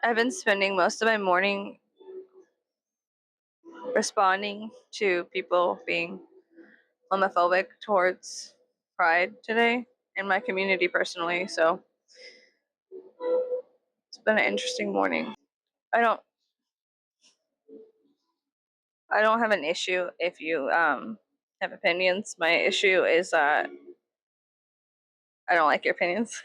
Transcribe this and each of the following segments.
I've been spending most of my morning responding to people being homophobic towards Pride today in my community personally, so it's been an interesting morning. I don't I don't have an issue if you have opinions. My issue is I don't like your opinions.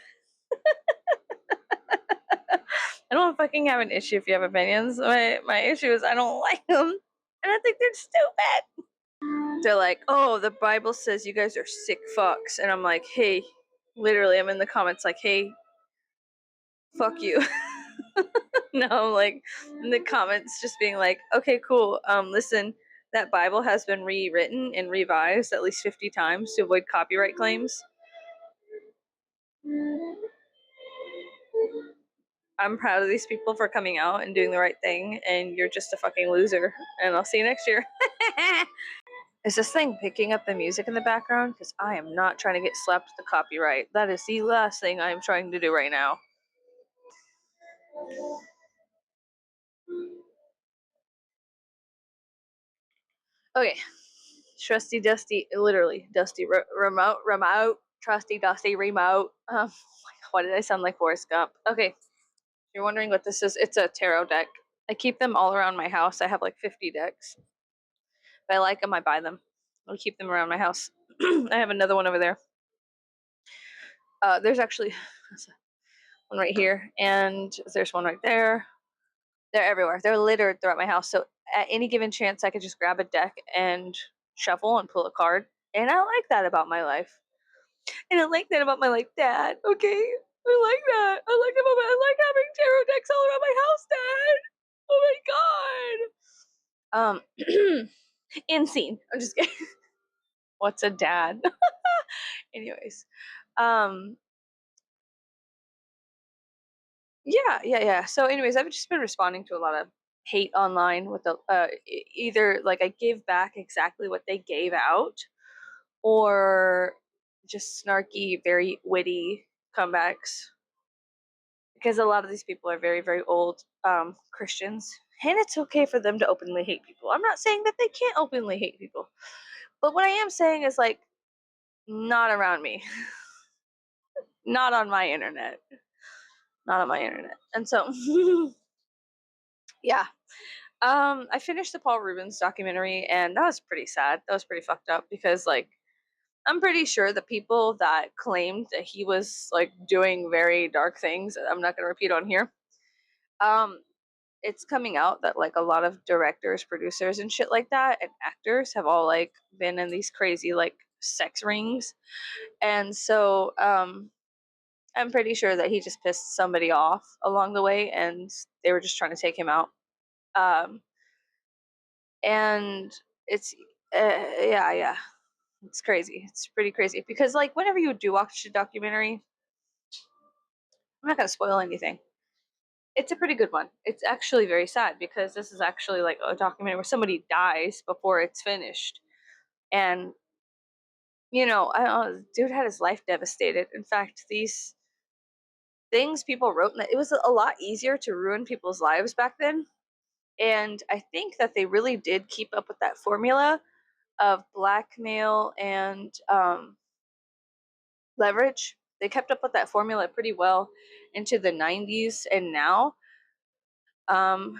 I don't fucking have an issue if you have opinions. My issue is I don't like them, and I think they're stupid. They're like, "Oh, the Bible says you guys are sick fucks," and I'm like, "Hey," literally, I'm in the comments like, "Hey, fuck you." No, like in the comments, just being like, "Okay, cool. Listen, that Bible has been rewritten and revised at least 50 times to avoid copyright claims. I'm proud of these people for coming out and doing the right thing, and you're just a fucking loser. And I'll see you next year." Is this thing picking up the music in the background? Because I am not trying to get slapped with the copyright. That is the last thing I am trying to do right now. Okay. Trusty Dusty, literally, Dusty remote, Trusty Dusty remote. Why did I sound like Forrest Gump? Okay. You're wondering what this is? It's a tarot deck. I keep them all around my house. I have like 50 decks. If I like them, I buy them. I'll keep them around my house. I have another one over there. There's actually one right here, and there's one right there. They're everywhere. They're littered throughout my house. So at any given chance, I could just grab a deck and shuffle and pull a card. And I like that about my life. And I like that about my like dad. Okay, I like that. I like about I like having tarot decks all around my house, Dad. Oh my god. Insane. I'm just kidding. What's a dad? Anyways, um, yeah. So, anyways, I've just been responding to a lot of hate online with the either like I give back exactly what they gave out, or just snarky, very witty comebacks. Because a lot of these people are very, very old Christians, and it's okay for them to openly hate people. I'm not saying that they can't openly hate people, but what I am saying is like, not around me, not on my internet, not on my internet. And so, yeah, I finished the Paul Rubens documentary, and that was pretty sad. That was pretty fucked up because like. I'm pretty sure the people that claimed that he was like doing very dark things, I'm not going to repeat on here. Um, it's coming out that like a lot of directors, producers, and shit like that, and actors have all like been in these crazy like sex rings, and so I'm pretty sure that he just pissed somebody off along the way, and they were just trying to take him out. Um, and it's yeah, it's crazy. It's pretty crazy because like whenever you do watch a documentary, I'm not gonna spoil anything. It's a pretty good one. It's actually very sad because this is actually like a documentary where somebody dies before it's finished. And, I don't know, dude had his life devastated. In fact, these things people wrote, it was a lot easier to ruin people's lives back then. And I think that they really did keep up with that formula of blackmail and leverage. They kept up with that formula pretty well into the 90s and now. Um,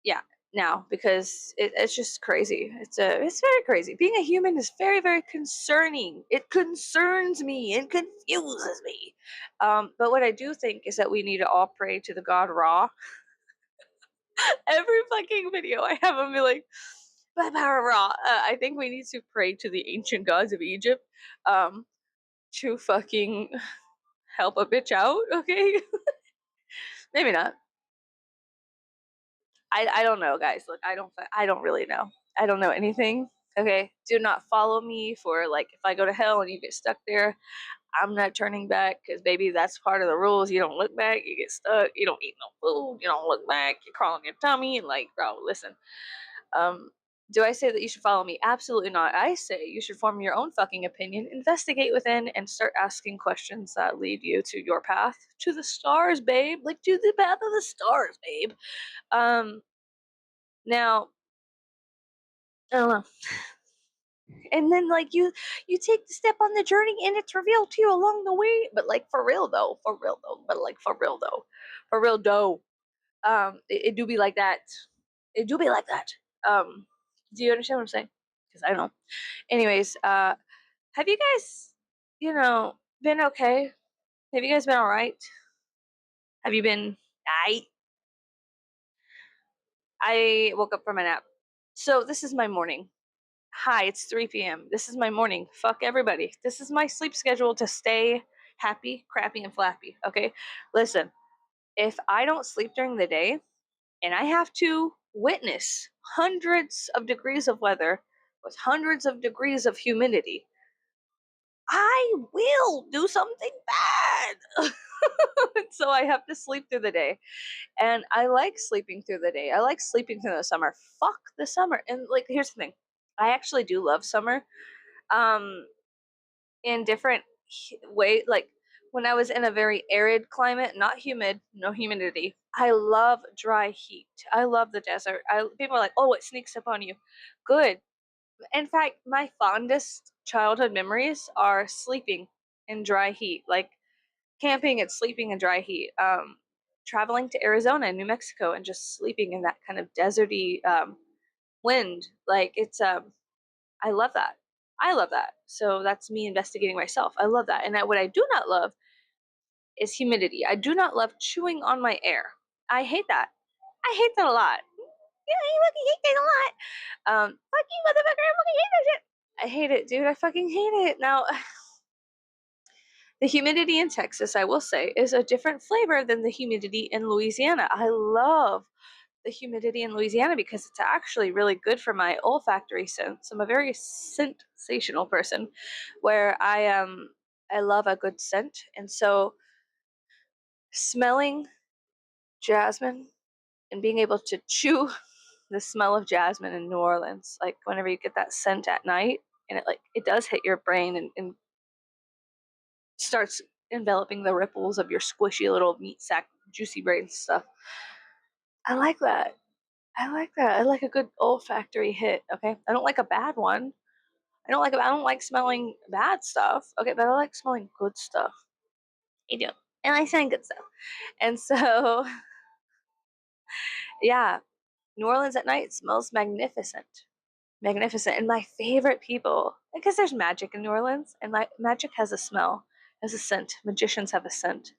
yeah, now because it's just crazy. It's very crazy. Being a human is very, very concerning. It concerns me. It confuses me. But what I do think is that we need to all pray to the god Ra. Every fucking video I have them be like, "By power Ra." I think we need to pray to the ancient gods of Egypt, to fucking help a bitch out. Okay, maybe not. I don't know, guys. Look, I don't really know. I don't know anything. Okay, do not follow me for like if I go to hell and you get stuck there, I'm not turning back because baby, that's part of the rules. You don't look back, you get stuck. You don't eat no food. You don't look back. You crawl on your tummy and like, bro, listen. Um, Do I say that you should follow me? Absolutely not. I say you should form your own fucking opinion, investigate within, and start asking questions that lead you to your path, to the stars, babe. Like to the path of the stars, babe. Um, now I don't know. And then like you take the step on the journey, and it's revealed to you along the way. But like for real though. But like for real though. It do be like that. It do be like that. Um, do you understand what I'm saying? Because I don't. Anyways, have you guys, been okay? Have you guys been all right? Have you been? I woke up from a nap. So this is my morning. Hi, it's 3 p.m. This is my morning. Fuck everybody. This is my sleep schedule to stay happy, crappy, and flappy. Okay? Listen, if I don't sleep during the day and I have to witness hundreds of degrees of weather with hundreds of degrees of humidity, I will do something bad. So I have to sleep through the day. And I like sleeping through the day. I like sleeping through the summer. Fuck the summer. And like here's the thing. I actually do love summer. Um in different way, like when I was in a very arid climate, not humid, no humidity. I love dry heat. I love the desert. People are like, "Oh, it sneaks up on you." Good. In fact, my fondest childhood memories are sleeping in dry heat, like camping and sleeping in dry heat. Traveling to Arizona and New Mexico and just sleeping in that kind of deserty wind. Like it's I love that. I love that. So that's me investigating myself. I love that. And what I do not love is humidity. I do not love chewing on my air. I hate that. I hate that a lot. Yeah, I fucking hate that a lot. Fuck you, motherfucker. I fucking hate that shit. I hate it, dude. I fucking hate it. Now, the humidity in Texas, I will say, is a different flavor than the humidity in Louisiana. I love the humidity in Louisiana because it's actually really good for my olfactory sense. I'm a very sensational person where I love a good scent. And so smelling jasmine and being able to chew the smell of jasmine in New Orleans, like whenever you get that scent at night and it does hit your brain and starts enveloping the ripples of your squishy little meat sack juicy brain stuff. I like that. I like that. I like a good olfactory hit. Okay, I don't like a bad one. I don't like smelling bad stuff. Okay, but I like smelling good stuff. I do, and I like smelling good stuff. And so, yeah, New Orleans at night smells magnificent, magnificent. And my favorite people, because there's magic in New Orleans, and magic has a smell, has a scent. Magicians have a scent,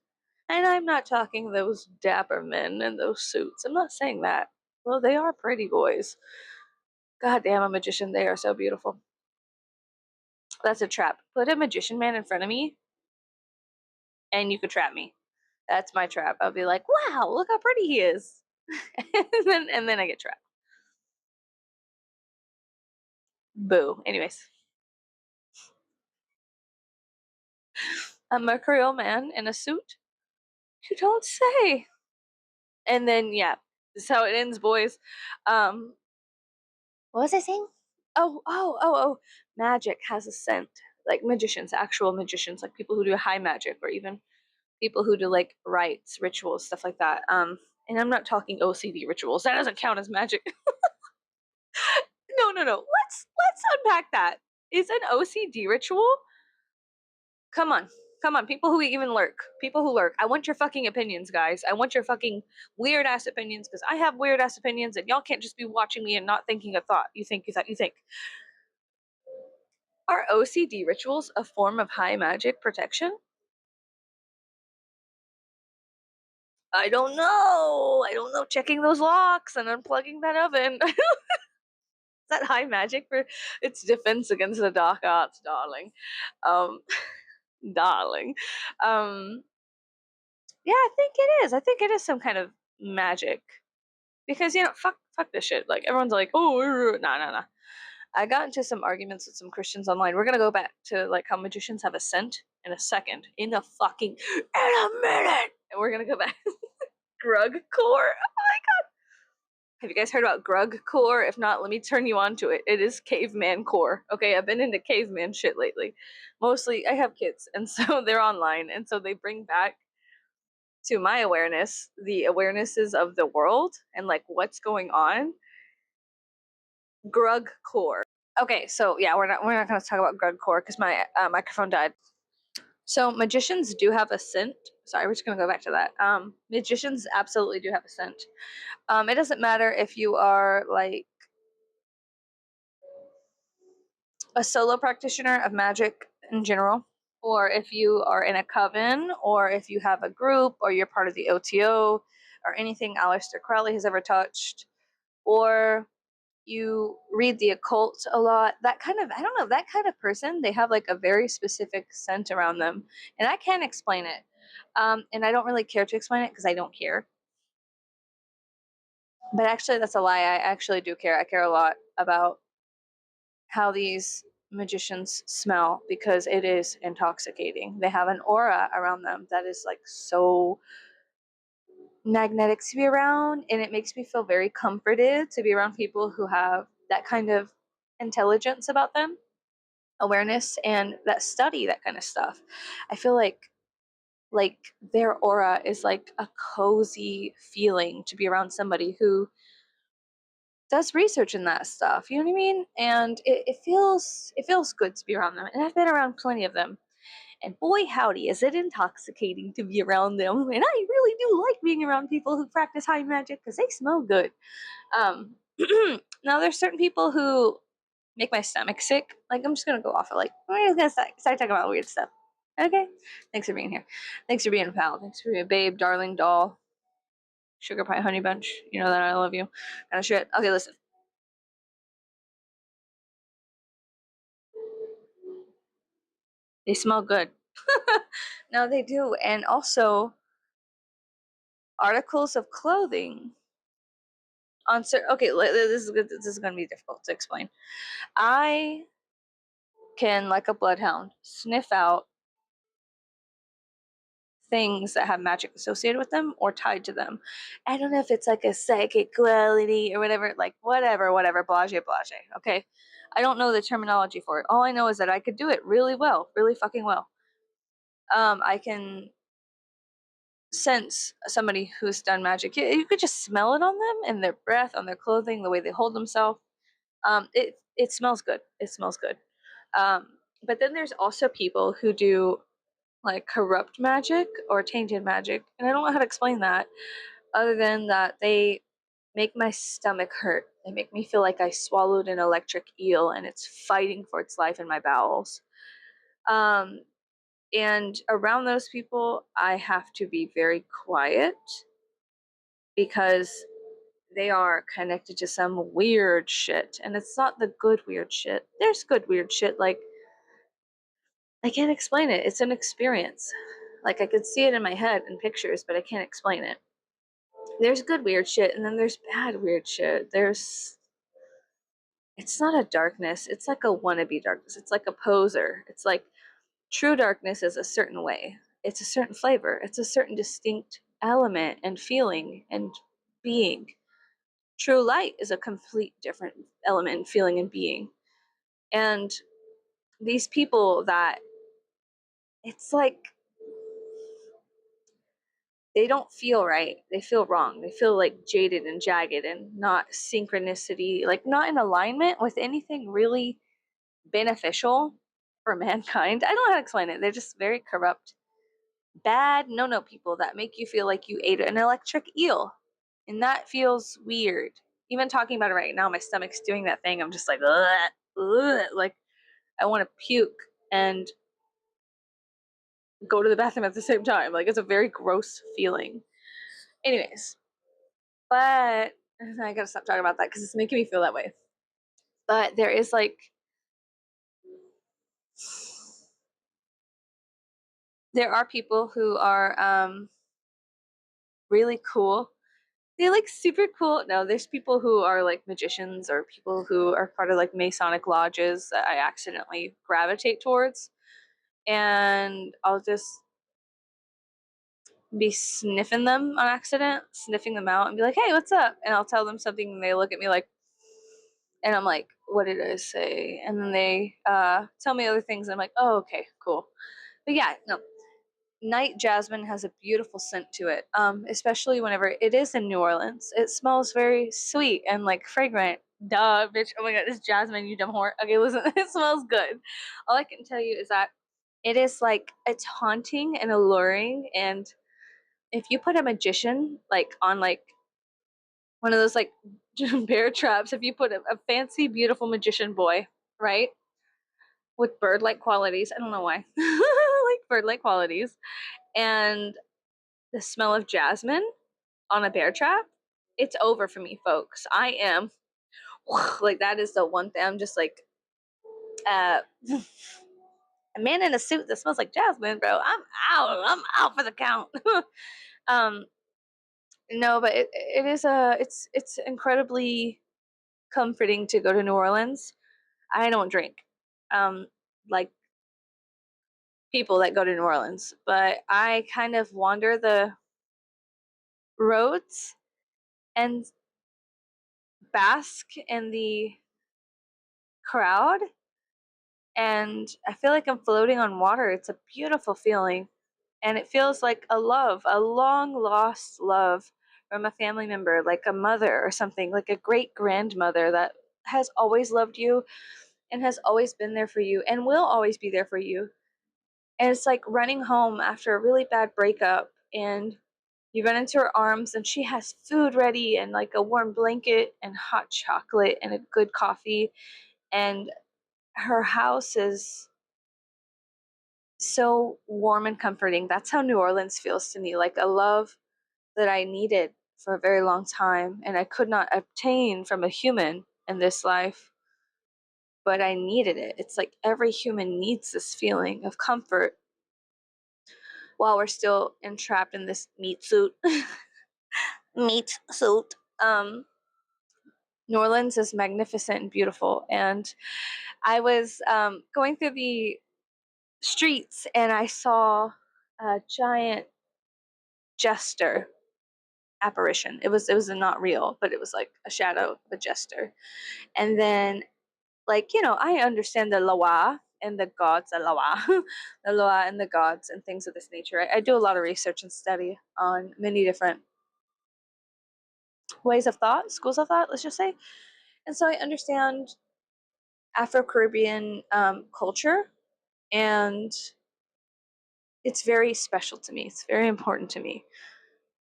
and I'm not talking those dapper men in those suits. I'm not saying that. Well, they are pretty boys. God damn, a magician, they are so beautiful. That's a trap. Put a magician man in front of me, and you could trap me. That's my trap. I'll be like, wow, look how pretty he is. and then I get trapped. Boo. Anyways, a mercurial man in a suit? You don't say. And then, yeah, this is how it ends, boys. Um, what was I saying? Oh. Magic has a scent. Like magicians, actual magicians, like people who do high magic or even people who do like rites, rituals, stuff like that. And I'm not talking OCD rituals. That doesn't count as magic. No. Let's unpack that. Is an OCD ritual? Come on. Come on, people who even lurk. People who lurk. I want your fucking opinions, guys. I want your fucking weird ass opinions because I have weird ass opinions and y'all can't just be watching me and not thinking a thought. You think. Are OCD rituals a form of high magic protection? I don't know. I don't know. Checking those locks and unplugging that oven. Is that high magic for its defense against the dark arts, darling? Um, darling. Um, yeah, I think it is. I think it is some kind of magic because fuck this shit. Like everyone's like, oh, nah. I got into some arguments with some Christians online. We're gonna go back to like how magicians have a scent in a second, in a minute, and we're gonna go back. Grug core. Have you guys heard about Grug core? If not, let me turn you on to it. It is caveman core. Okay, I've been into caveman shit lately. Mostly, I have kids, and so they're online, and so they bring back to my awareness the awarenesses of the world and like what's going on. Grug core. Okay, so yeah, we're not going to talk about Grug core because my microphone died. So magicians do have a scent. Sorry, we're just gonna go back to that. Magicians absolutely do have a scent. It doesn't matter if you are like a solo practitioner of magic in general, or if you are in a coven, or if you have a group, or you're part of the OTO, or anything Aleister Crowley has ever touched, or you read the occult a lot, that kind of, I don't know, that kind of person, they have like a very specific scent around them, and I can't explain it. And I don't really care to explain it because I don't care. But actually, that's a lie. I actually do care. I care a lot about how these magicians smell because it is intoxicating. They have an aura around them that is like so magnetic to be around, and it makes me feel very comforted to be around people who have that kind of intelligence about them, awareness, and that study that kind of stuff. I feel like their aura is like a cozy feeling to be around somebody who does research in that stuff. You know what I mean? And it feels good to be around them. And I've been around plenty of them. And boy howdy, is it intoxicating to be around them. And I really do like being around people who practice high magic because they smell good. Um, now there's certain people who make my stomach sick. Like I'm just gonna go off of like we're just gonna start talking about weird stuff. Okay. Thanks for being here. Thanks for being a pal. Thanks for being a babe, darling, doll, sugar pie, honey bunch. You know that I love you. Kind of shit. Okay, listen. They smell good. No, they do. And also articles of clothing on certain. Okay, this is going to be difficult to explain. I can, like a bloodhound, sniff out things that have magic associated with them or tied to them. I don't know if it's like a psychic quality or whatever, like whatever, blase, blase. Okay. I don't know the terminology for it. All I know is that I could do it really well, really fucking well. I can sense somebody who's done magic. You could just smell it on them and their breath, on their clothing, the way they hold themselves. It smells good. It smells good. Um, but then there's also people who do like corrupt magic or tainted magic, and I don't know how to explain that other than that they make my stomach hurt. They make me feel like I swallowed an electric eel and it's fighting for its life in my bowels. Um, and around those people, I have to be very quiet because they are connected to some weird shit. And it's not the good weird shit. There's good weird shit. Like, I can't explain it. It's an experience. Like, I could see it in my head in pictures, but I can't explain it. There's good weird shit, and then there's bad weird shit. It's not a darkness. It's like a wannabe darkness. It's like a poser. It's like true darkness is a certain way. It's a certain flavor. It's a certain distinct element and feeling and being. True light is a complete different element, feeling, and being. And these people that it's like they don't feel right. They feel wrong. They feel like jaded and jagged and not synchronicity, like not in alignment with anything really beneficial for mankind. I don't know how to explain it. They're just very corrupt, bad no people that make you feel like you ate an electric eel. And that feels weird. Even talking about it right now, my stomach's doing that thing. I'm just like, ugh, ugh, like I want to puke and go to the bathroom at the same time. Like it's a very gross feeling. Anyways, but I gotta stop talking about that because it's making me feel that way. But there is like there are people who are really cool. They're like super cool. No, there's people who are like magicians or people who are part of like Masonic lodges that I accidentally gravitate towards. And I'll just be sniffing them on accident, sniffing them out and be like, hey, what's up? And I'll tell them something and they look at me like, and I'm like, what did I say? And then they tell me other things and I'm like, oh, okay, cool. But yeah, no, night jasmine has a beautiful scent to it, especially whenever it is in New Orleans. It smells very sweet and like fragrant. Duh, bitch. Oh my god, it's jasmine, you dumb whore. Okay, listen, it smells good. All I can tell you is that it is like, it's haunting and alluring. And if you put a magician like on like one of those like bear traps, if you put a fancy, beautiful magician boy, right, with bird like qualities, I don't know why, like bird like qualities, and the smell of jasmine on a bear trap, it's over for me, folks. I am like, that is the one thing. I'm just like, uh, a man in a suit that smells like jasmine, bro. I'm out. I'm out for the count. um, no, but it is it's incredibly comforting to go to New Orleans. I don't drink, um, like people that go to New Orleans, but I kind of wander the roads and bask in the crowd, and I feel like I'm floating on water. It's a beautiful feeling, and it feels like a love, a long lost love from a family member, like a mother or something, like a great grandmother that has always loved you and has always been there for you and will always be there for you. And it's like running home after a really bad breakup, and you run into her arms and she has food ready and like a warm blanket and hot chocolate and a good coffee, and her house is so warm and comforting. That's how New Orleans feels to me, like a love that I needed for a very long time and I could not obtain from a human in this life, but I needed it. It's like every human needs this feeling of comfort while we're still entrapped in this meat suit. Meat suit. New Orleans is magnificent and beautiful, and I was going through the streets and I saw a giant jester apparition. It was not real, but it was like a shadow of a jester. And then, like, I understand the Loa and the gods, the Loa, the Loa and the gods and things of this nature. I do a lot of research and study on many different ways of thought, schools of thought, let's just say. And so I understand Afro Caribbean culture, and it's very special to me. It's very important to me.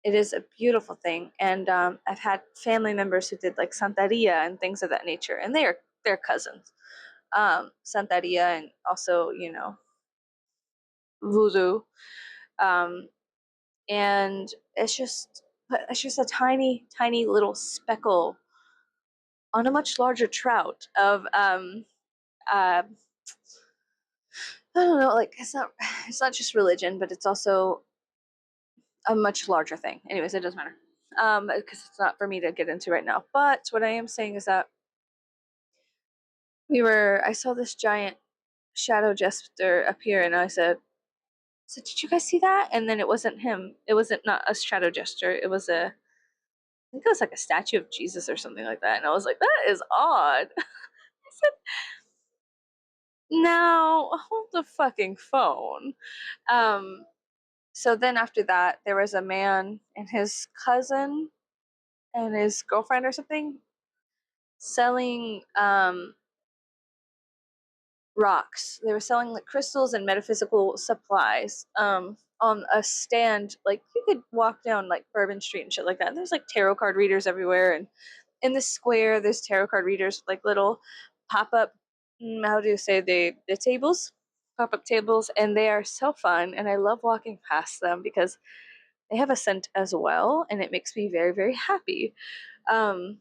It is a beautiful thing, and I've had family members who did like Santeria and things of that nature, and they're cousins. Santeria and also voodoo, um, and it's just a tiny tiny little speckle on a much larger trout of uh, I don't know, like it's not just religion, but it's also a much larger thing. Anyways, it doesn't matter. Because it's not for me to get into right now. But what I am saying is that I saw this giant shadow jester appear, and I said, so did you guys see that? And then it wasn't him. It wasn't not a shadow gesture. I think it was like a statue of Jesus or something like that. And I was like, that is odd. I said, now hold the fucking phone. Um, so then after that, there was a man and his cousin and his girlfriend or something selling rocks. They were selling like crystals and metaphysical supplies on a stand. Like you could walk down like Bourbon Street and shit like that. And there's like tarot card readers everywhere. And in the square, there's tarot card readers with like little pop up. How do you say the tables? Pop up tables, and they are so fun. And I love walking past them because they have a scent as well, and it makes me very very happy. Um,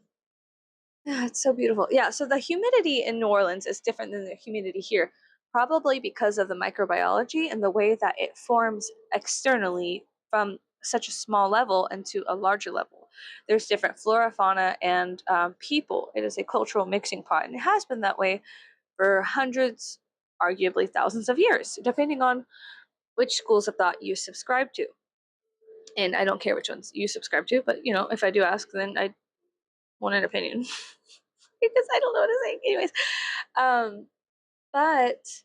yeah, it's so beautiful. Yeah, so the humidity in New Orleans is different than the humidity here, probably because of the microbiology and the way that it forms externally from such a small level into a larger level. There's different flora, fauna, and people. It is a cultural mixing pot, and it has been that way for hundreds, arguably thousands of years, depending on which schools of thought you subscribe to. and I don't care which ones you subscribe to, but if I do ask, then I want an opinion because I don't know what to say. Anyways, um, but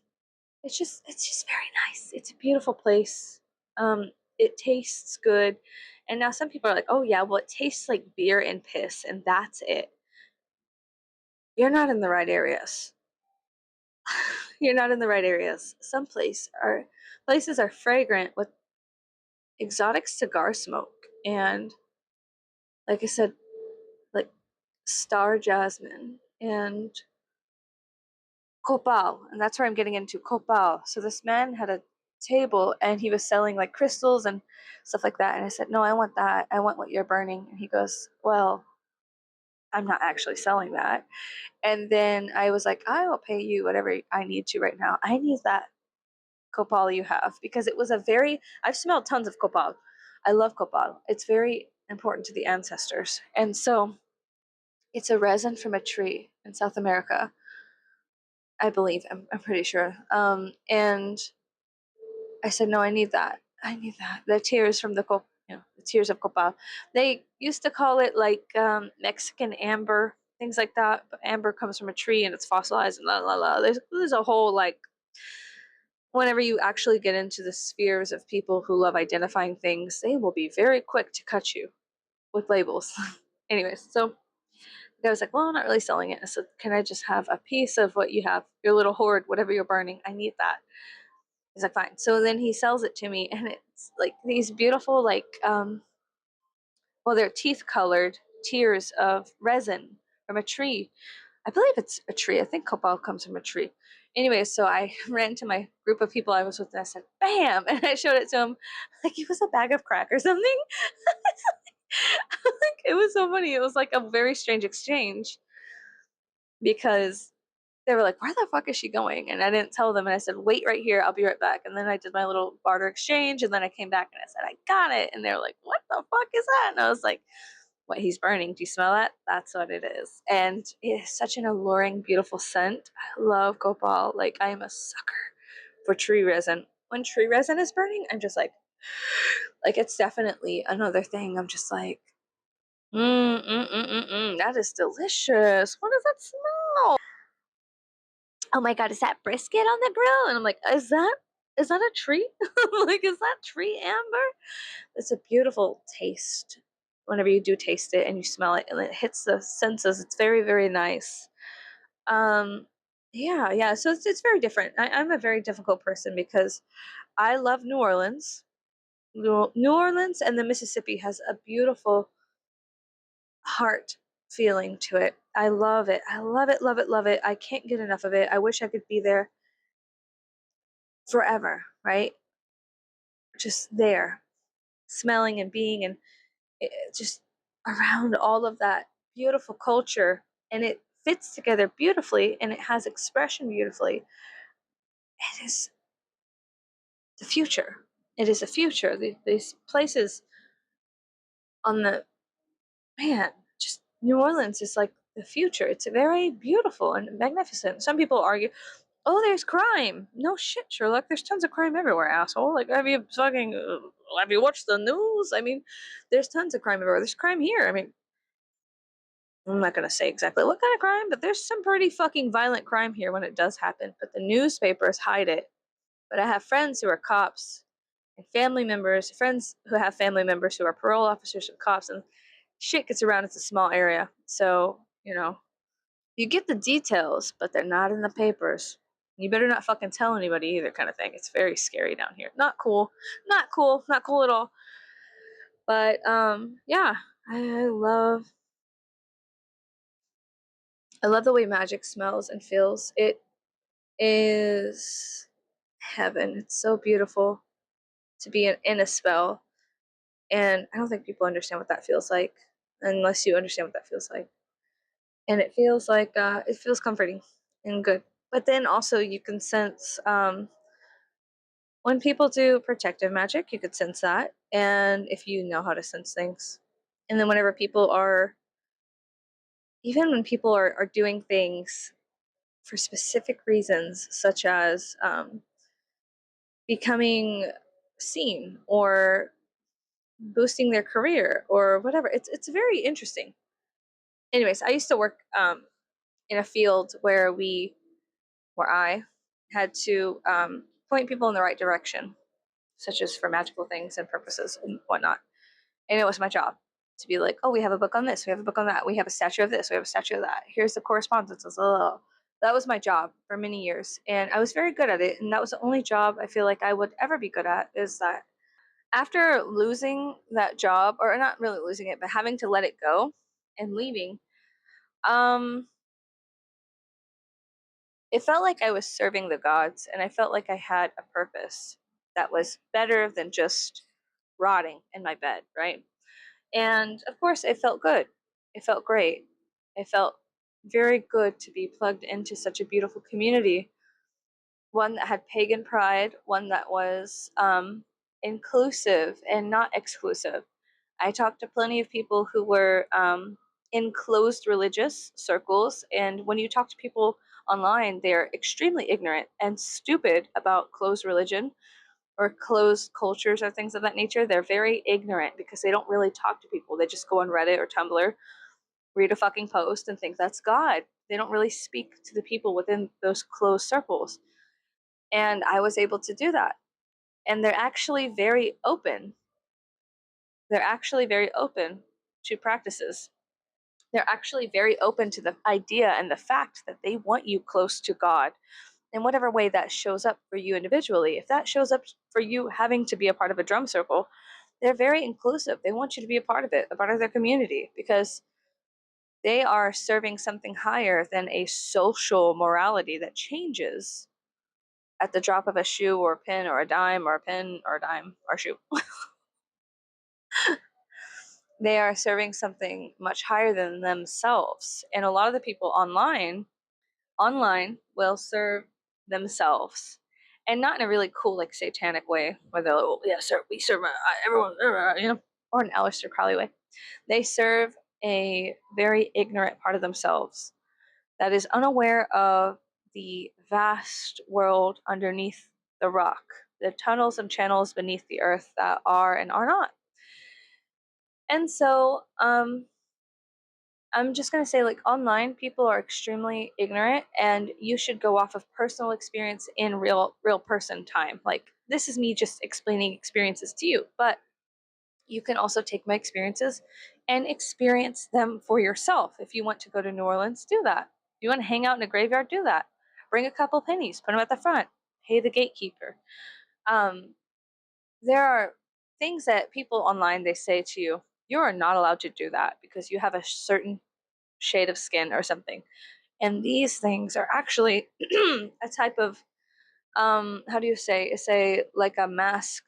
it's just very nice. It's a beautiful place. It tastes good. And now some people are like, "Oh yeah, well it tastes like beer and piss and that's it." You're not in the right areas. You're not in the right areas. Some places are fragrant with exotic cigar smoke and, like I said, like star jasmine and copal, and that's where I'm getting into copal. So this man had a table and he was selling like crystals and stuff like that. And I said, "No, I want that. I want what you're burning." And he goes, "Well, I'm not actually selling that." And then I was like, "I will pay you whatever I need to right now. I need that copal you have because it was I've smelled tons of copal. I love copal. It's very important to the ancestors. And so it's a resin from a tree in South America, I believe. I'm pretty sure. And I said, "No, I need that. I need that. The tears from the tears of copal." They used to call it like Mexican amber, things like that. But amber comes from a tree and it's fossilized and la la la. There's a whole like, whenever you actually get into the spheres of people who love identifying things, they will be very quick to cut you with labels. Anyways, so the guy was like, "Well, I'm not really selling it." I said, "Can I just have a piece of what you have, your little hoard, whatever you're burning? I need that." He's like, "Fine." So then he sells it to me, and it's like these beautiful, like, well, they're teeth colored tears of resin from a tree. I believe it's a tree. I think copal comes from a tree. Anyway, so I ran to my group of people I was with, and I said, "Bam!" And I showed it to him like it was a bag of crack or something. Like, it was so funny. It was like a very strange exchange because they were like, "Where the fuck is she going?" And I didn't tell them. And I said, "Wait right here. I'll be right back." And then I did my little barter exchange. And then I came back and I said, "I got it." And they were like, "What the fuck is that?" And I was like, "What he's burning. Do you smell that? That's what it is." And it is such an alluring, beautiful scent. I love copal. Like, I am a sucker for tree resin. When tree resin is burning, I'm just like it's definitely another thing. I'm just like, that is delicious. What does that smell? Oh my god, is that brisket on the grill? And I'm like, is that a tree? Like, is that tree amber? It's a beautiful taste. Whenever you do taste it and you smell it and it hits the senses, it's very, very nice. Um, yeah, yeah. So it's very different. I'm a very difficult person because I love New Orleans. New Orleans and the Mississippi has a beautiful heart feeling to it. I love it. I love it, love it, love it. I can't get enough of it. I wish I could be there forever, right? Just there, smelling and being and just around all of that beautiful culture. And it fits together beautifully and it has expression beautifully. It is the future. It is a future. These places on the, man, just New Orleans is like the future. It's very beautiful and magnificent. Some people argue, "Oh, there's crime." No shit, Sherlock. There's tons of crime everywhere, asshole. Like, have you watched the news? I mean, there's tons of crime everywhere. There's crime here. I mean, I'm not gonna say exactly what kind of crime, but there's some pretty fucking violent crime here when it does happen. But the newspapers hide it. But I have friends who are cops and friends who have family members who are parole officers and cops, and shit gets around. It's a small area, so you get the details, but they're not in the papers. You better not fucking tell anybody either, kind of thing. It's very scary down here. Not cool. Not cool. Not cool at all. But yeah, I love I love the way magic smells and feels. It is heaven. It's so beautiful to be in a spell, and I don't think people understand what that feels like unless you understand what that feels like. And it feels comforting and good. But then also you can sense when people do protective magic, you could sense that, and if you know how to sense things. And then even when people are doing things for specific reasons, such as becoming seen or boosting their career or whatever. It's very interesting. Anyways, I used to work in a field where I had to point people in the right direction, such as for magical things and purposes and whatnot. And it was my job to be like, oh, we have a book on this, we have a book on that, we have a statue of this, we have a statue of that. Here's the correspondences. That was my job for many years, and I was very good at it. And that was the only job I feel like I would ever be good at. Is that after losing that job, or not really losing it, but having to let it go and leaving, um, it felt like I was serving the gods, and I felt like I had a purpose that was better than just rotting in my bed, right? And of course, it felt good. It felt great. It felt very good to be plugged into such a beautiful community, one that had pagan pride, one that was inclusive and not exclusive. I talked to plenty of people who were in closed religious circles, and when you talk to people online, they're extremely ignorant and stupid about closed religion or closed cultures or things of that nature. They're very ignorant because they don't really talk to people. They just go on Reddit or Tumblr, read a fucking post, and think that's God. They don't really speak to the people within those closed circles. And I was able to do that. And they're actually very open. They're actually very open to practices. They're actually very open to the idea and the fact that they want you close to God in whatever way that shows up for you individually. If that shows up for you having to be a part of a drum circle, they're very inclusive. They want you to be a part of it, a part of their community, because they are serving something higher than a social morality that changes at the drop of a shoe or a pin or a dime or a pin or a dime or a shoe. They are serving something much higher than themselves. And a lot of the people online will serve themselves, and not in a really cool like satanic way where they'll, oh, yeah, sir, we serve everyone, or an Aleister Crowley way. They serve a very ignorant part of themselves that is unaware of the vast world underneath the rock, the tunnels and channels beneath the earth that are and are not. And so I'm just going to say, like, online people are extremely ignorant, and you should go off of personal experience in real person time. Like, this is me just explaining experiences to you, but you can also take my experiences and experience them for yourself. If you want to go to New Orleans, do that. If you want to hang out in a graveyard, do that. Bring a couple pennies, put them at the front, pay the gatekeeper. Um, there are things that people online, they say to you, you are not allowed to do that because you have a certain shade of skin or something. And these things are actually a type of how do you say? It's a like a mask.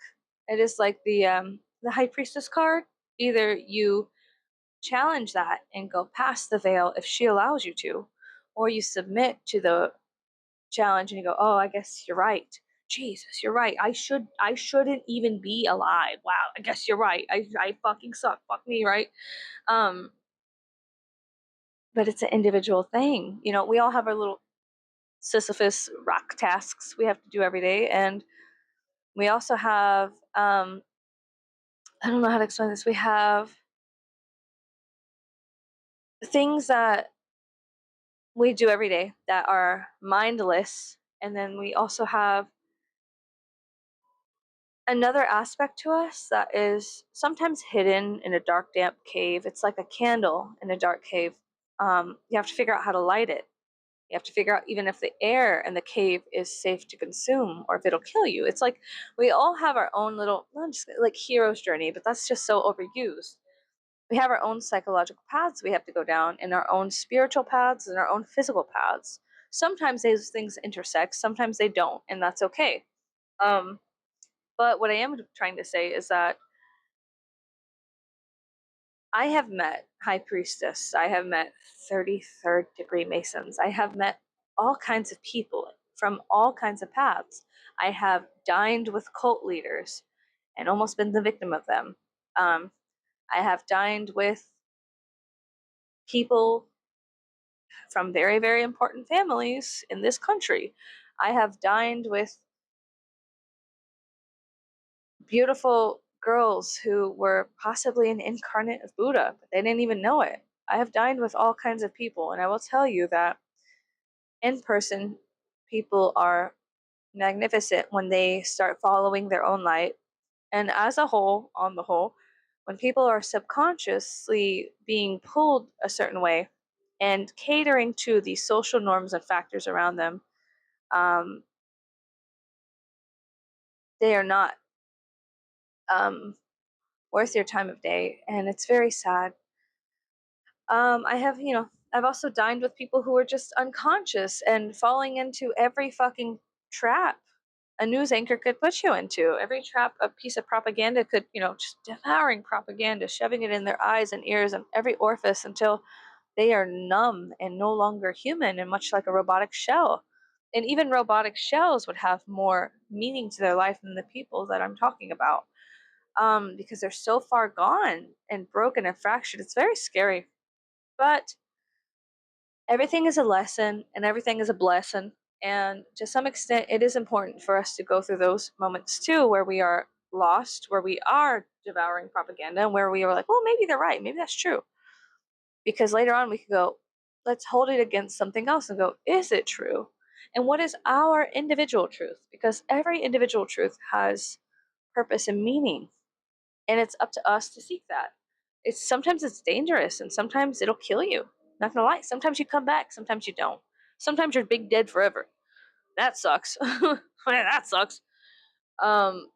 It is like the high priestess card. Either you challenge that and go past the veil if she allows you to, or you submit to the challenge and you go, oh, I guess you're right. Jesus, you're right. I shouldn't even be alive. Wow, I guess you're right. I fucking suck. Fuck me, right? Um, but it's an individual thing. You know, we all have our little Sisyphus rock tasks we have to do every day, and we also have I don't know how to explain this. We have things that we do every day that are mindless, and then we also have another aspect to us that is sometimes hidden in a dark, damp cave. It's like a candle in a dark cave. You have to figure out how to light it. You have to figure out even if the air in the cave is safe to consume or if it'll kill you. It's like we all have our own little, not just like hero's journey, but that's just so overused. We have our own psychological paths we have to go down, and our own spiritual paths and our own physical paths. Sometimes those things intersect, sometimes they don't, and that's okay. Um, but what I am trying to say is that I have met High Priestess, I have met 33rd degree Masons, I have met all kinds of people from all kinds of paths. I have dined with cult leaders and almost been the victim of them. Um, I have dined with people from very, very important families in this country. I have dined with beautiful girls who were possibly an incarnate of Buddha, but they didn't even know it. I have dined with all kinds of people, and I will tell you that in person, people are magnificent when they start following their own light. And as a whole, on the whole, when people are subconsciously being pulled a certain way and catering to the social norms and factors around them, um, they are not um, worth your time of day. And it's very sad. I have, I've also dined with people who are just unconscious and falling into every fucking trap a news anchor could put you into. Every trap a piece of propaganda could, just devouring propaganda, shoving it in their eyes and ears and every orifice until they are numb and no longer human and much like a robotic shell. And even robotic shells would have more meaning to their life than the people that I'm talking about. Because they're so far gone and broken and fractured. It's very scary. But everything is a lesson and everything is a blessing. And to some extent, it is important for us to go through those moments too, where we are lost, where we are devouring propaganda, and where we are like, well, maybe they're right. Maybe that's true. Because later on, we can go, let's hold it against something else and go, is it true? And what is our individual truth? Because every individual truth has purpose and meaning. And it's up to us to seek that. Sometimes it's dangerous and sometimes it'll kill you. Not gonna lie. Sometimes you come back, sometimes you don't. Sometimes you're big dead forever. That sucks. That sucks. Um,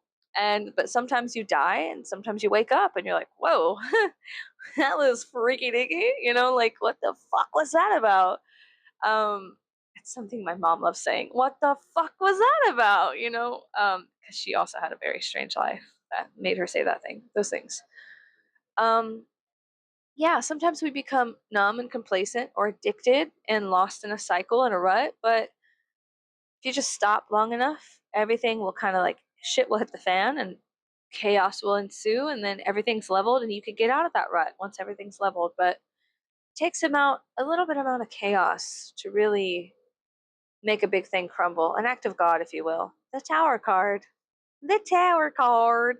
but sometimes you die and sometimes you wake up and you're like, whoa, that was freaky dicky. Like what the fuck was that about? Um, it's something my mom loves saying. What the fuck was that about? Because she also had a very strange life that made her say those things. Um, yeah, sometimes we become numb and complacent or addicted and lost in a cycle and a rut, but if you just stop long enough, everything will kind of like shit will hit the fan and chaos will ensue and then everything's leveled and you could get out of that rut once everything's leveled. But it takes a little bit amount of chaos to really make a big thing crumble. An act of God, if you will. The Tower card. The Tower card.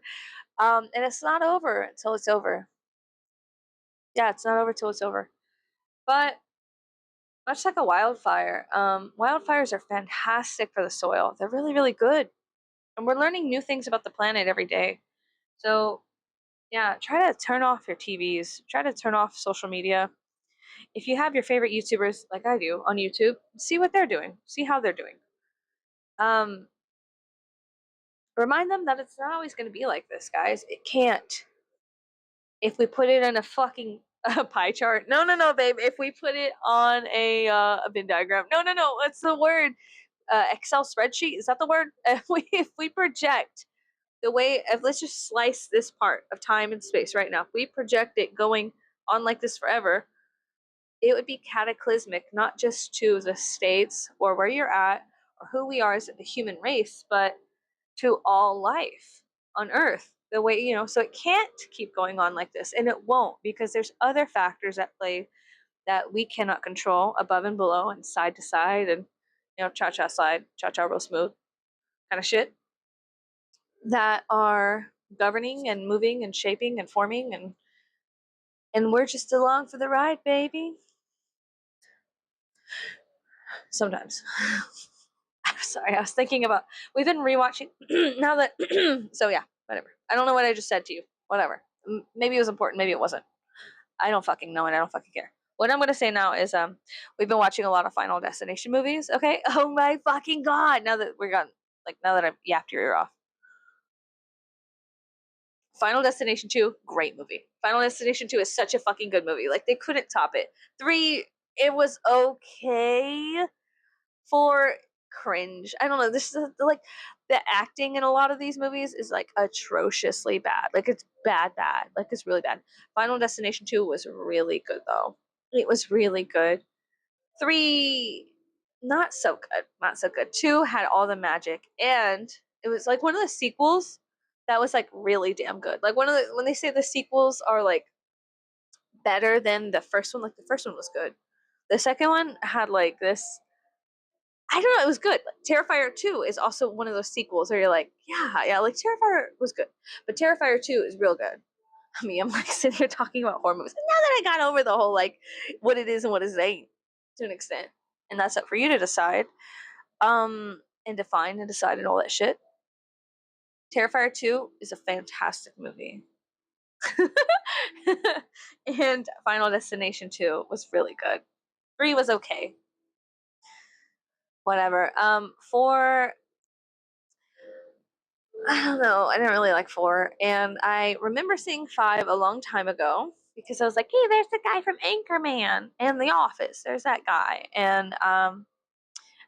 And it's not over until it's over. Yeah, it's not over till it's over. But much like a wildfire, wildfires are fantastic for the soil. They're really, really good. And we're learning new things about the planet every day. So, yeah, try to turn off your TVs, try to turn off social media. If you have your favorite YouTubers, like I do, on YouTube, see what they're doing, see how they're doing. Um, Remind them that it's not always going to be like this, guys. It can't. If we put it in a fucking pie chart, no, no, no, babe. If we put it on a Venn diagram, no, no, no. What's the word? Excel spreadsheet, is that the word? If we project the way if let's just slice this part of time and space right now, if we project it going on like this forever, it would be cataclysmic, not just to the states or where you're at or who we are as a human race, but to all life on earth. The way, so it can't keep going on like this, and it won't, because there's other factors at play that we cannot control, above and below and side to side, and cha-cha slide, cha-cha real smooth kind of shit, that are governing and moving and shaping and forming, and we're just along for the ride, baby. Sometimes. I'm sorry, I was thinking about, we've been rewatching now that so yeah, whatever. I don't know what I just said to you. Whatever. Maybe it was important, maybe it wasn't. I don't fucking know, and I don't fucking care. What I'm gonna say now is we've been watching a lot of Final Destination movies, okay? Oh my fucking god. Now that I've yapped your ear off. Final Destination 2, great movie. Final Destination 2 is such a fucking good movie. Like, they couldn't top it. 3, it was okay. 4, cringe. I don't know. This is like the acting in a lot of these movies is like atrociously bad. Like, it's bad. Like, it's really bad. Final Destination 2 was really good though. It was really good. 3, not so good. Not so good. 2 had all the magic, and it was like one of the sequels that was like really damn good. Like when they say the sequels are like better than the first one, like the first one was good. The second one had like this I don't know, it was good. Like, Terrifier 2 is also one of those sequels where you're like, yeah, like Terrifier was good, but Terrifier 2 is real good. I mean, I'm like sitting here talking about horror movies. Now that I got over the whole like what it is and what it ain't to an extent, and that's up for you to decide, and define and decide and all that shit. Terrifier 2 is a fantastic movie. And Final Destination 2 was really good. 3 was okay. Whatever. 4, I don't know. I didn't really like 4. And I remember seeing 5 a long time ago because I was like, hey, there's the guy from Anchorman and The Office. There's that guy. And am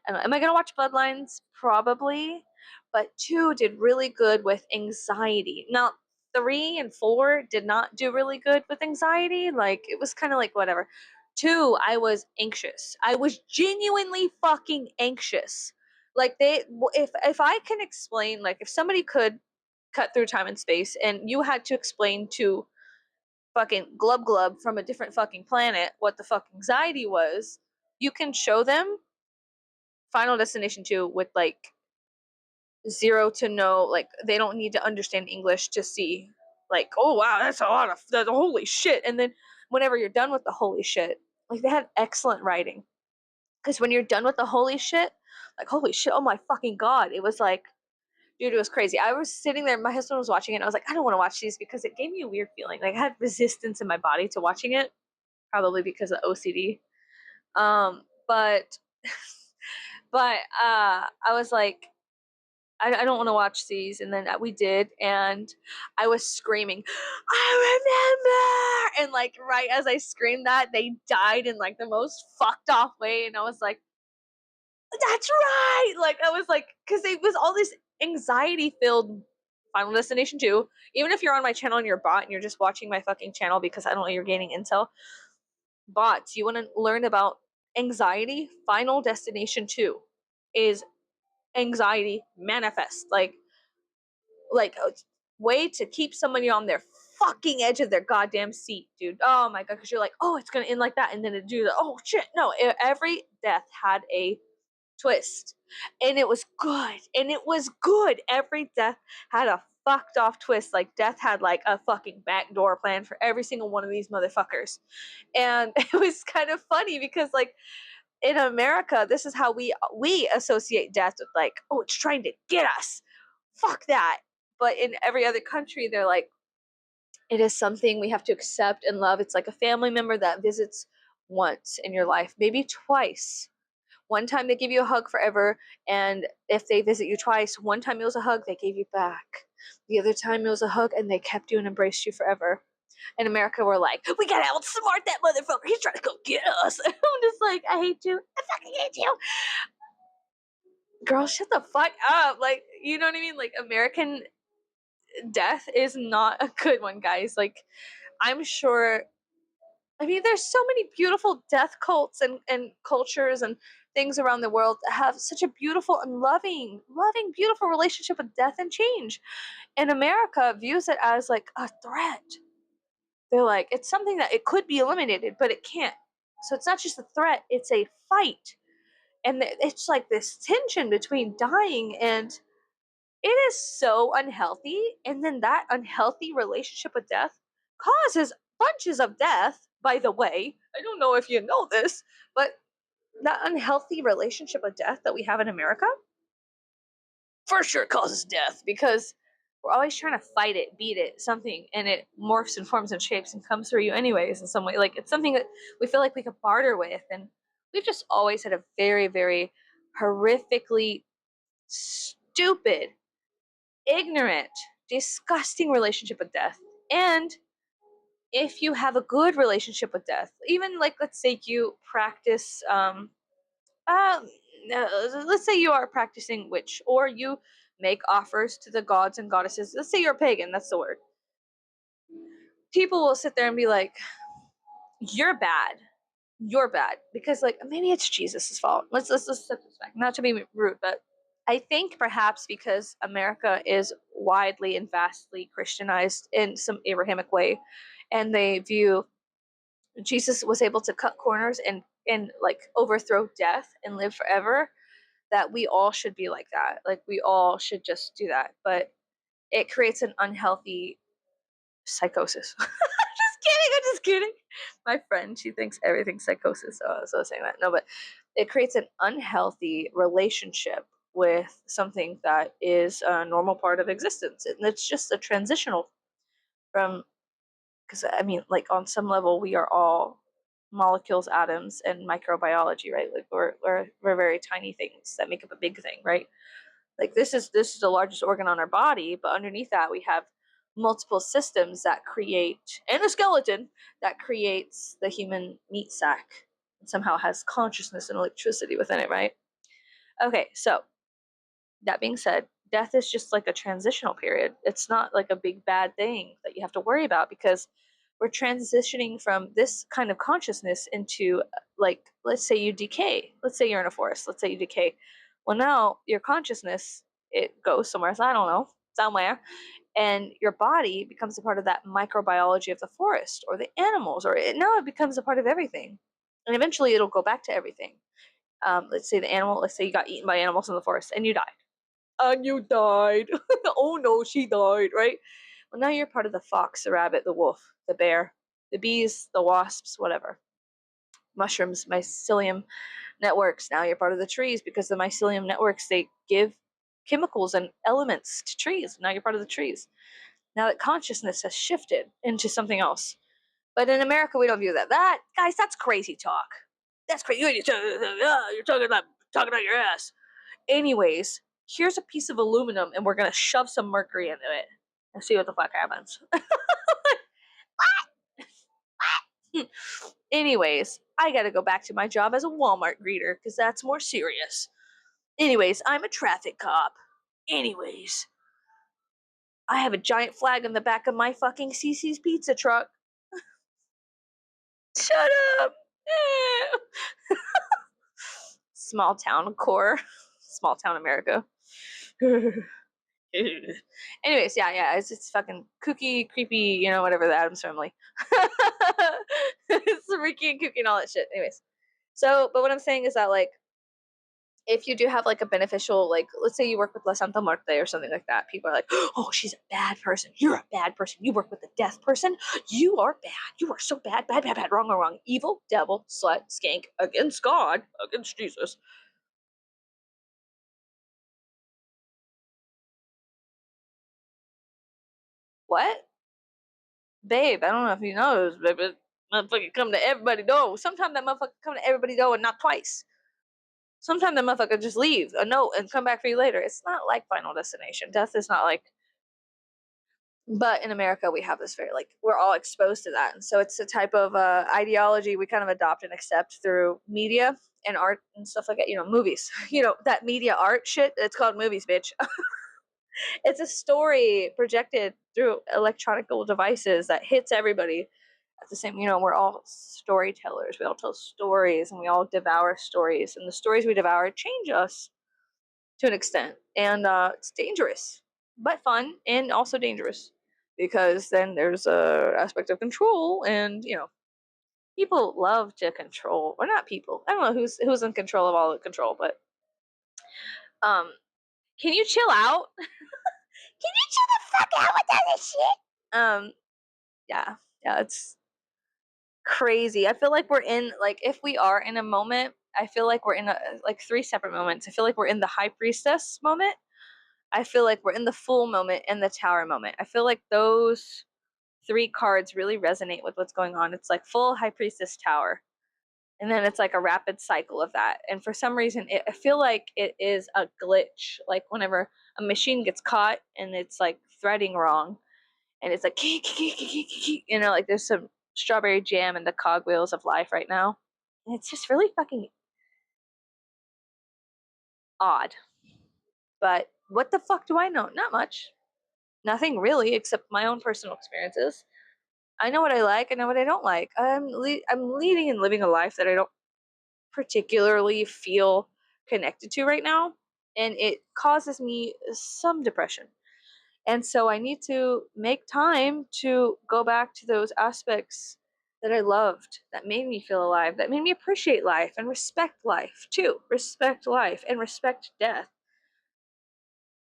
I going to watch Bloodlines? Probably. But 2 did really good with anxiety. Now, 3 and 4 did not do really good with anxiety. Like, it was kind of like whatever. 2, I was anxious. I was genuinely fucking anxious. Like, if I can explain, like, if somebody could cut through time and space and you had to explain to fucking Glub Glub from a different fucking planet what the fuck anxiety was, you can show them Final Destination 2 with like zero to no, like they don't need to understand English to see like, oh wow, that's holy shit. And then whenever you're done with the holy shit, like they had excellent writing. Because when you're done with the holy shit, like holy shit, oh my fucking god, it was like, dude, it was crazy. I was sitting there, my husband was watching it, and I was like, I don't want to watch these because it gave me a weird feeling. Like I had resistance in my body to watching it, probably because of OCD. But I was like, I don't want to watch these. And then we did, and I was screaming, I remember! And like, right as I screamed that, they died in like the most fucked off way. And I was like, that's right! Like, I was like, because it was all this anxiety filled Final Destination 2. Even if you're on my channel and you're a bot and you're just watching my fucking channel because I don't know you're gaining intel, bots, you want to learn about anxiety? Final Destination 2 is anxiety manifest. Like a way to keep somebody on their fucking edge of their goddamn seat, dude. Oh my god, because you're like, oh, it's gonna end like that, and then it do that. Oh shit, no! Every death had a twist, and it was good, and it was good. Every death had a fucked off twist. Like death had like a fucking backdoor plan for every single one of these motherfuckers, and it was kind of funny because like in America, this is how we associate death with like, oh, it's trying to get us. Fuck that. But in every other country, they're like, it is something we have to accept and love. It's like a family member that visits once in your life, maybe twice. One time they give you a hug forever, and if they visit you twice, one time it was a hug they gave you back. The other time it was a hug and they kept you and embraced you forever. In America, we're like, we gotta outsmart that motherfucker. He's trying to go get us. I'm just like, I hate you. I fucking hate you. Girl, shut the fuck up. Like, you know what I mean? Like, American death is not a good one, guys. Like, I'm sure. I mean, there's so many beautiful death cults and cultures and things around the world that have such a beautiful and loving, beautiful relationship with death and change. And America views it as like a threat. They're like, it's something that it could be eliminated, but it can't. So it's not just a threat, it's a fight. And it's like this tension between dying and it is so unhealthy. And then that unhealthy relationship with death causes bunches of death, by the way. I don't know if you know this, but that unhealthy relationship with death that we have in America for sure causes death because we're always trying to fight it, beat it, something, and it morphs and forms and shapes and comes through you anyways in some way. Like it's something that we feel like we could barter with, and we've just always had a very, very horrifically stupid, ignorant, disgusting relationship with death. And if you have a good relationship with death, even like let's say you practice uh, let's say you are practicing witch or you make offers to the gods and goddesses. Let's say you're a pagan, that's the word. People will sit there and be like, you're bad. You're bad. Because like maybe it's Jesus' fault. Let's set this back. Not to be rude, but I think perhaps because America is widely and vastly Christianized in some Abrahamic way, and they view Jesus was able to cut corners and like overthrow death and live forever. that we all should be like that. Like we all should just do that. But it creates an unhealthy psychosis. Just kidding, I'm just kidding. My friend, she thinks everything's psychosis. So I was saying that. No, but it creates an unhealthy relationship with something that is a normal part of existence. And it's just a transitional from, because I mean, like on some level, we are all molecules, atoms, and microbiology, right? Like we're very tiny things that make up a big thing, right? Like this is the largest organ on our body, but underneath that we have multiple systems that create, and a skeleton that creates the human meat sack and somehow has consciousness and electricity within it, right? Okay, so that being said, death is just like a transitional period. It's not like a big bad thing that you have to worry about, because we're transitioning from this kind of consciousness into, like, let's say you decay. Let's say you're in a forest. Let's say you decay. Well, now your consciousness, it goes somewhere. So I don't know, somewhere, and your body becomes a part of that microbiology of the forest or the animals, or now it becomes a part of everything, and eventually it'll go back to everything. Let's say the animal. Let's say you got eaten by animals in the forest and you died, and you died. Oh no, she died, right? Well, now you're part of the fox, the rabbit, the wolf, the bear, the bees, the wasps, whatever. Mushrooms, mycelium networks. Now you're part of the trees, because the mycelium networks, they give chemicals and elements to trees. Now you're part of the trees. Now that consciousness has shifted into something else. But in America, we don't view that. That, guys, that's crazy talk. That's crazy. You're talking about your ass. Anyways, here's a piece of aluminum, and we're gonna shove some mercury into it and see what the fuck happens. Anyways, I gotta go back to my job as a Walmart greeter, because that's more serious. Anyways, I'm a traffic cop. Anyways, I have a giant flag on the back of my fucking CC's pizza truck. Shut up. Small town core. Small town America. Anyways, yeah, it's fucking kooky, creepy, whatever, the Addams Family. It's freaky and kooky and all that shit. Anyways, so, but what I'm saying is that, like, if you do have like a beneficial, like, let's say you work with La Santa Muerte or something like that, people are like, oh, she's a bad person. You're a bad person. You work with a death person. You are bad. You are so bad, bad, bad, bad, wrong, wrong, wrong. Evil, devil, slut, skank, against God, against Jesus. What? Babe, I don't know if you know this, but motherfucker come to everybody door. Sometimes that motherfucker come to everybody door and not twice. Sometimes that motherfucker just leave a note and come back for you later. It's not like Final Destination. Death is not like, but in America we have this very, like, we're all exposed to that, and so it's a type of ideology we kind of adopt and accept through media and art and stuff like that. Movies. That media art shit. It's called movies, bitch. It's a story projected through electronical devices that hits everybody at the same. We're all storytellers. We all tell stories, and we all devour stories, and the stories we devour change us to an extent, and it's dangerous, but fun, and also dangerous, because then there's a aspect of control, and people love to control, or not people. I don't know who's in control of all the control, but um, can you chill out? Can you chill the fuck out with all this shit? Yeah, yeah, it's crazy. I feel like we're in, like, if we are in a moment, I feel like we're in like three separate moments. I feel like we're in the high priestess moment. I feel like we're in the Fool moment and the Tower moment. I feel like those three cards really resonate with what's going on. It's like Fool, High Priestess, Tower. And then it's like a rapid cycle of that. And for some reason, I feel like it is a glitch. Like whenever a machine gets caught and it's like threading wrong, and it's like, like there's some strawberry jam in the cogwheels of life right now. And it's just really fucking odd. But what the fuck do I know? Not much. Nothing really, except my own personal experiences. I know what I like. I know what I don't like. I'm leading and living a life that I don't particularly feel connected to right now, and it causes me some depression. And so I need to make time to go back to those aspects that I loved, that made me feel alive, that made me appreciate life and respect life too. Respect life and respect death.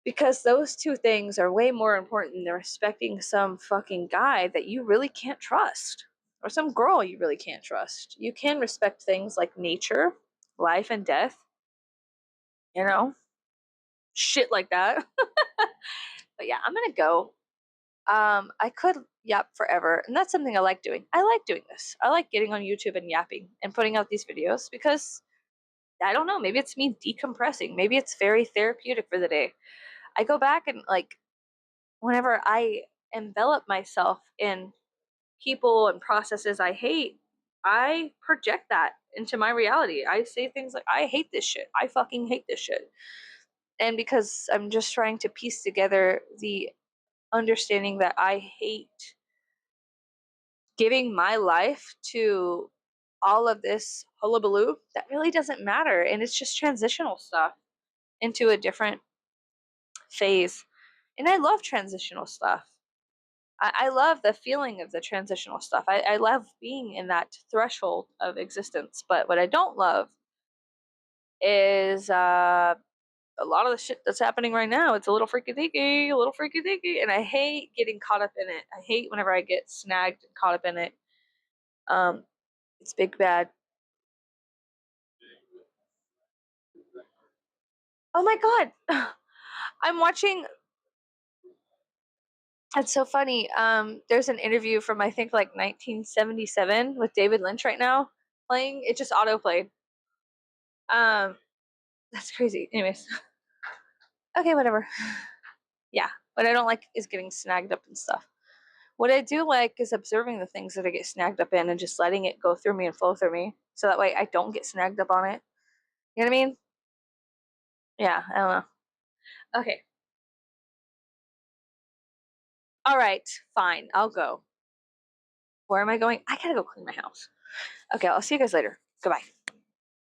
Because those two things are way more important than respecting some fucking guy that you really can't trust or some girl you really can't trust. You can respect things like nature, life, and death, you know, shit like that. But yeah, I'm gonna go. I could yap forever, and that's something I like doing. I like doing this. I like getting on YouTube and yapping and putting out these videos because I don't know, maybe it's me decompressing. Maybe it's very therapeutic for the day. I go back and like whenever I envelop myself in people and processes I hate, I project that into my reality. I say things like, I hate this shit. I fucking hate this shit. And because I'm just trying to piece together the understanding that I hate giving my life to all of this hullabaloo that really doesn't matter. And it's just transitional stuff into a different phase. And I love transitional stuff. I love the feeling of the transitional stuff. I love being in that threshold of existence. But what I don't love is a lot of the shit that's happening right now. It's a little freaky deaky, and I hate getting caught up in it. I hate whenever I get snagged and caught up in it. Um, it's big bad. Oh my god, I'm watching. It's so funny. There's an interview from I think like 1977 with David Lynch right now playing. It just auto played. Um, that's crazy. Anyways, okay, whatever. Yeah, what I don't like is getting snagged up and stuff. What I do like is observing the things that I get snagged up in and just letting it go through me and flow through me, so that way I don't get snagged up on it. You know what I mean? Yeah, I don't know. Okay. All right, fine. I'll go. Where am I going? I gotta go clean my house. Okay, I'll see you guys later. Goodbye.